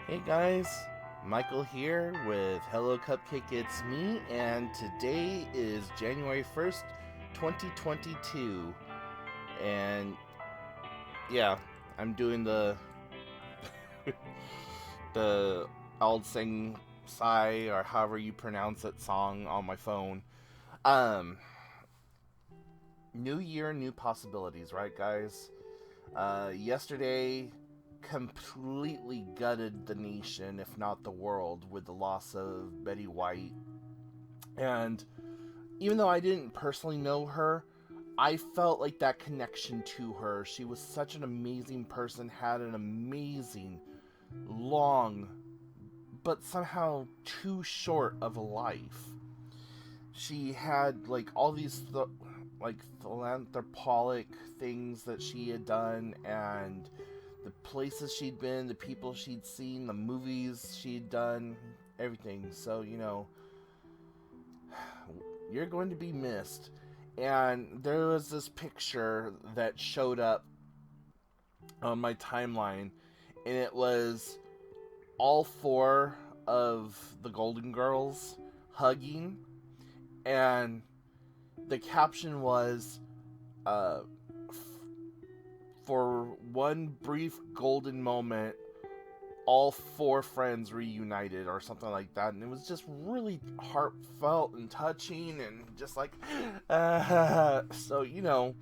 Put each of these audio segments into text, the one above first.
Hey guys, Michael here with Hello Cupcake It's Me, and today is January 1st, 2022. And yeah, I'm doing the I'll sing Psy or however you pronounce it song on my phone. Um New year, new possibilities, right guys? Yesterday completely gutted the nation, if not the world, with the loss of Betty White. And even though I didn't personally know her, I felt like that connection to her. She was such an amazing person, had an amazing, long, but somehow too short of a life. She had like all these like philanthropic things that she had done, and the places she'd been, the people she'd seen, the movies she'd done, everything. So, you're going to be missed. And there was this picture that showed up on my timeline, and it was all four of the Golden Girls hugging, and the caption was, uh, for one brief golden moment, all four friends reunited or something like that, and it was just really heartfelt and touching and just like so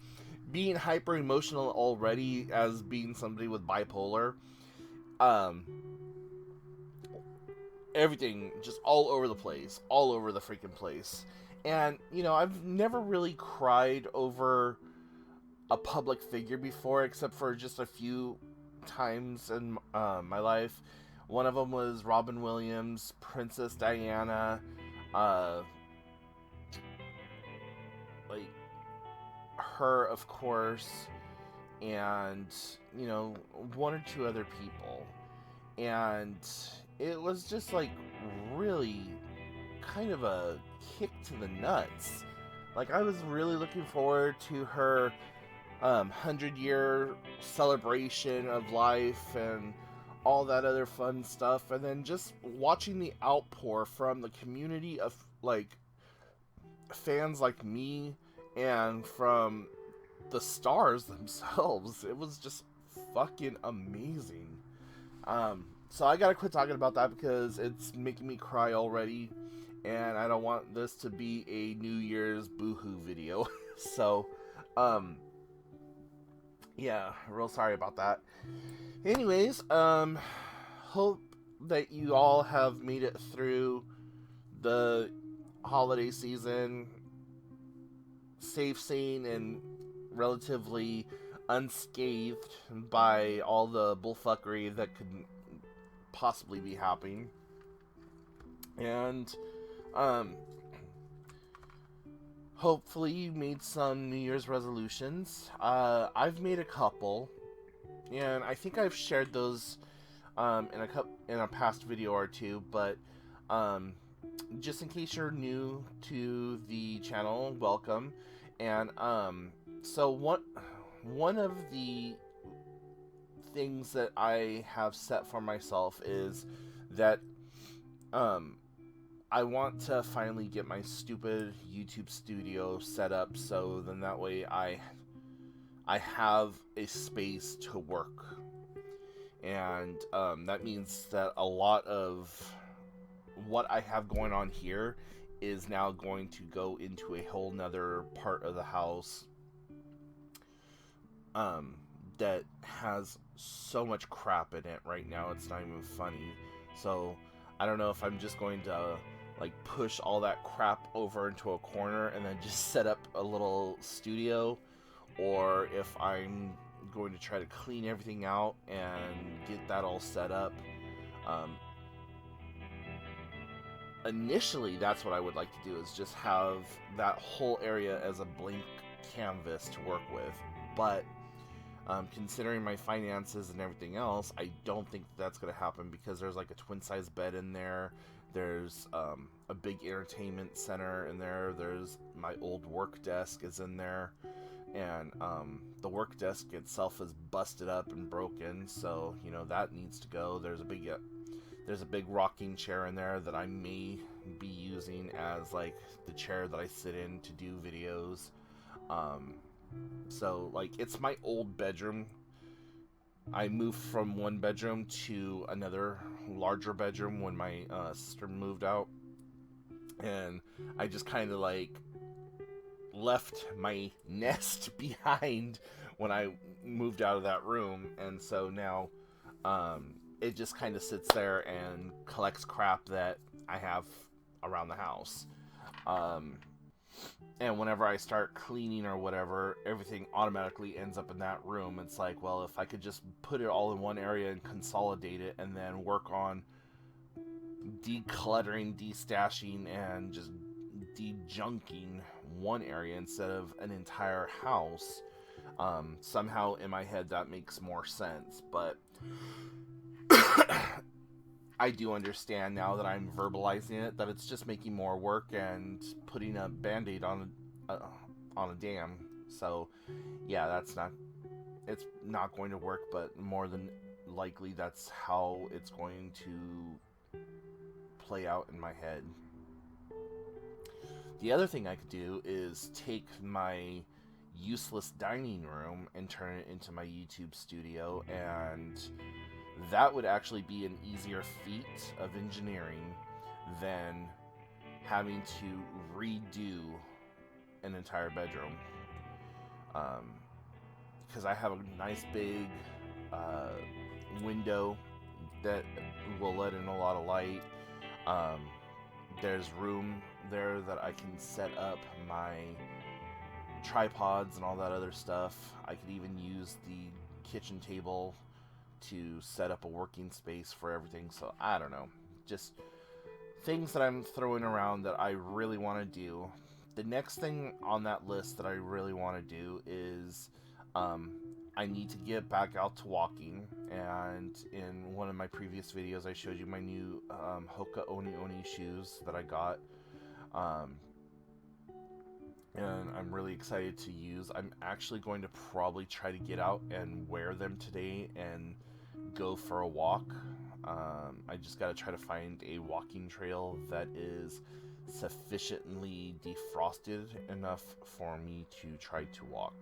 being hyper emotional already as being somebody with bipolar, um everything just all over the place, all over the freaking place. And I've never really cried over a public figure before, except for just a few times in my life. One of them was Robin Williams, Princess Diana, uh, like her, of course, and one or two other people. And it was just like really kind of a kick to the nuts. Like, I was really looking forward to her 100-year celebration of life and all that other fun stuff, and then just watching the outpour from the community of like fans like me and from the stars themselves. It was just fucking amazing. So I gotta quit talking about that because it's making me cry already, and I don't want this to be a New Year's boohoo video. So, yeah, real sorry about that. Anyways, hope that you all have made it through the holiday season safe, sane, and relatively unscathed by all the bullfuckery that could possibly be happening. And um hopefully you made some New Year's resolutions. I've made a couple, and I think I've shared those in a past video or two. But um, just in case you're new to the channel, welcome. And so one of the things that I have set for myself is that um, I want to finally get my stupid YouTube studio set up, so then that way I have a space to work. And that means that a lot of what I have going on here is now going to go into a whole nother part of the house that has so much crap in it right now, it's not even funny. So I don't know if I'm just going to like push all that crap over into a corner and then just set up a little studio, or if I'm going to try to clean everything out and get that all set up. Um, Initially, that's what I would like to do, is just have that whole area as a blank canvas to work with. But considering my finances and everything else, I don't think that's going to happen, because there's like a twin-size bed in there. There's a big entertainment center in there. There's my old work desk is in there. and the work desk itself is busted up and broken, so you know that needs to go. There's a big rocking chair in there that I may be using as like the chair that I sit in to do videos. So like it's my old bedroom. I moved from one bedroom to another larger bedroom when my sister moved out, and I just kind of like left my nest behind when I moved out of that room, and so now it just kind of sits there and collects crap that I have around the house. Um, and whenever I start cleaning or whatever, everything automatically ends up in that room. It's like, well, if I could just put it all in one area and consolidate it, and then work on decluttering, destashing, and just de-junking one area instead of an entire house. Somehow in my head that makes more sense, but I do understand now that I'm verbalizing it that it's just making more work and putting a band-aid on a dam. So yeah, it's not going to work, but more than likely that's how it's going to play out in my head. The other thing I could do is take my useless dining room and turn it into my YouTube studio, and that would actually be an easier feat of engineering than having to redo an entire bedroom. Because I have a nice big window that will let in a lot of light. There's room there that I can set up my tripods and all that other stuff. I could even use the kitchen table to set up a working space for everything. So I don't know, just things that I'm throwing around that I really want to do. The next thing on that list that I really want to do is I need to get back out to walking, and in one of my previous videos I showed you my new Hoka Oni Oni shoes that I got, and I'm really excited to use. I'm actually going to probably try to get out and wear them today and go for a walk. I just got to try to find a walking trail that is sufficiently defrosted enough for me to try to walk.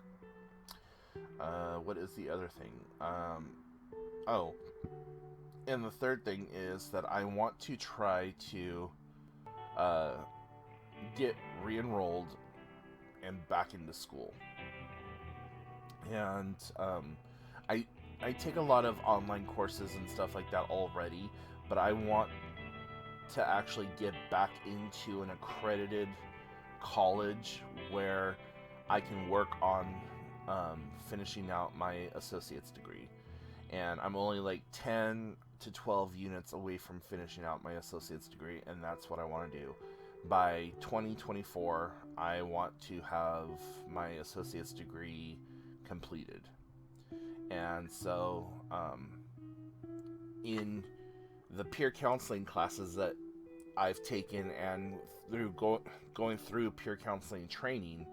What is the other thing? Oh, and the third thing is that I want to try to get re-enrolled and back into school. And I take a lot of online courses and stuff like that already, but I want to actually get back into an accredited college where I can work on finishing out my associate's degree. And I'm only like 10 to 12 units away from finishing out my associate's degree, and that's what I want to do. By 2024, I want to have my associate's degree completed. And so, in the peer counseling classes that I've taken and through going through peer counseling training,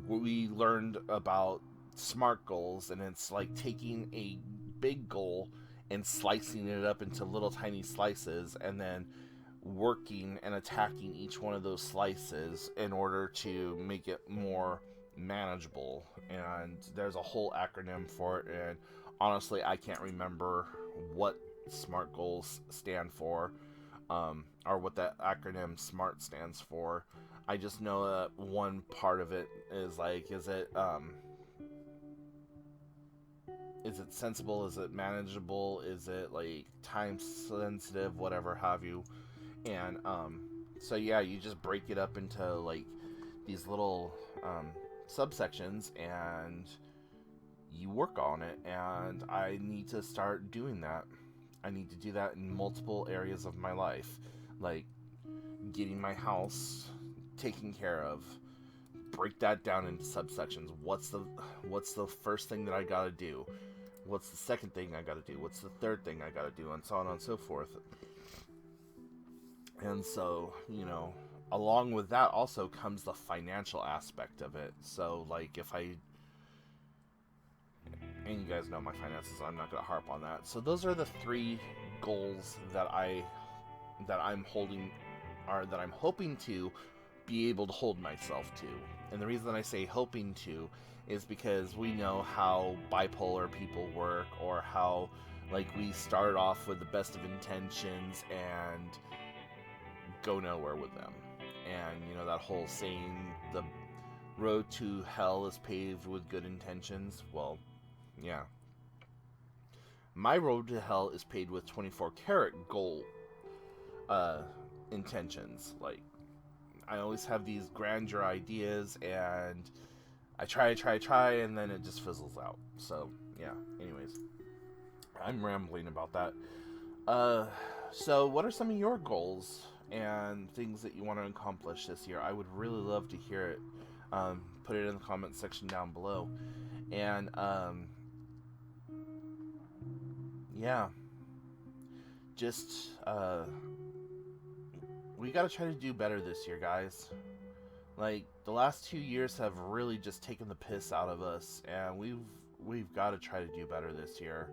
we learned about SMART goals, and it's like taking a big goal and slicing it up into little tiny slices, and then working and attacking each one of those slices in order to make it more manageable. And there's a whole acronym for it, and honestly I can't remember what SMART goals stand for, or what that acronym SMART stands for. I just know that one part of it is like, is it sensible, is it manageable, is it like time sensitive, whatever have you. And so yeah, you just break it up into like these little subsections and you work on it, and I need to start doing that. I need to do that in multiple areas of my life, like getting my house taken care of. Break that down into subsections. What's the first thing that I gotta do? What's the second thing I gotta do? What's the third thing I gotta do? And so on and so forth. And so, you know, along with that also comes the financial aspect of it. So, like, if I... And you guys know my finances, so I'm not going to harp on that. So those are the 3 goals that I'm holding, or that I'm hoping to be able to hold myself to. And the reason I say hoping to is because we know how bipolar people work, or how, like, we start off with the best of intentions and go nowhere with them. And, you know, that whole saying, the road to hell is paved with good intentions. Well, yeah. My road to hell is paved with 24-karat gold intentions. Like, I always have these grandeur ideas, and I try, and then it just fizzles out. So, yeah. Anyways, I'm rambling about that. So what are some of your goals and things that you want to accomplish this year? I would really love to hear it. Put it in the comment section down below. And, yeah. Just, we gotta try to do better this year, guys. Like, the last 2 years have really just taken the piss out of us, and we've got to try to do better this year.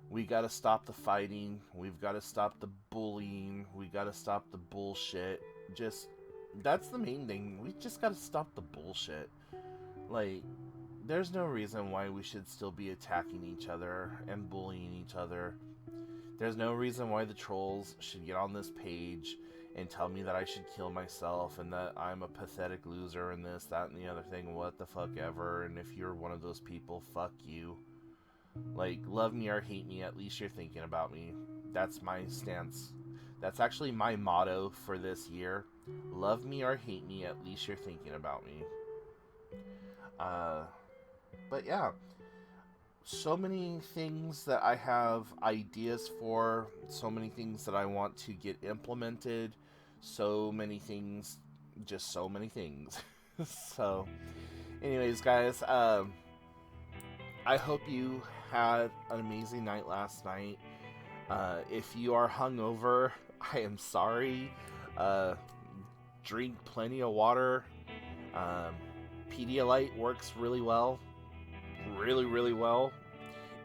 We got to stop the fighting. We've got to stop the bullying. We got to stop the bullshit. Just, that's the main thing. We just got to stop the bullshit. Like, there's no reason why we should still be attacking each other and bullying each other. There's no reason why the trolls should get on this page and tell me that I should kill myself and that I'm a pathetic loser and this, that, and the other thing, what the fuck ever. And if you're one of those people, fuck you. Like, love me or hate me, at least you're thinking about me. That's my stance. That's actually my motto for this year. Love me or hate me, at least you're thinking about me. But yeah. So many things that I have ideas for. So many things that I want to get implemented. So many things. Just so many things. So, anyways, guys, I hope you had an amazing night last night. If you are hungover, I am sorry. Drink plenty of water. Pedialyte works really well. Really well.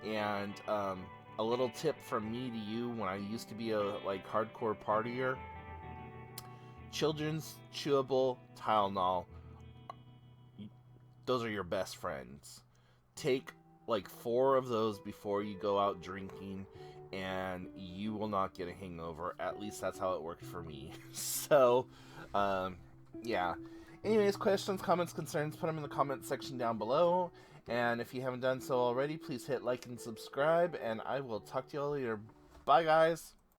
And a little tip from me to you, when I used to be a hardcore partier, children's chewable Tylenol, those are your best friends. Take 4 of those before you go out drinking, and you will not get a hangover. At least that's how it worked for me. So, yeah. Anyways, questions, comments, concerns, put them in the comment section down below. And if you haven't done so already, please hit like and subscribe, and I will talk to you all later. Bye, guys.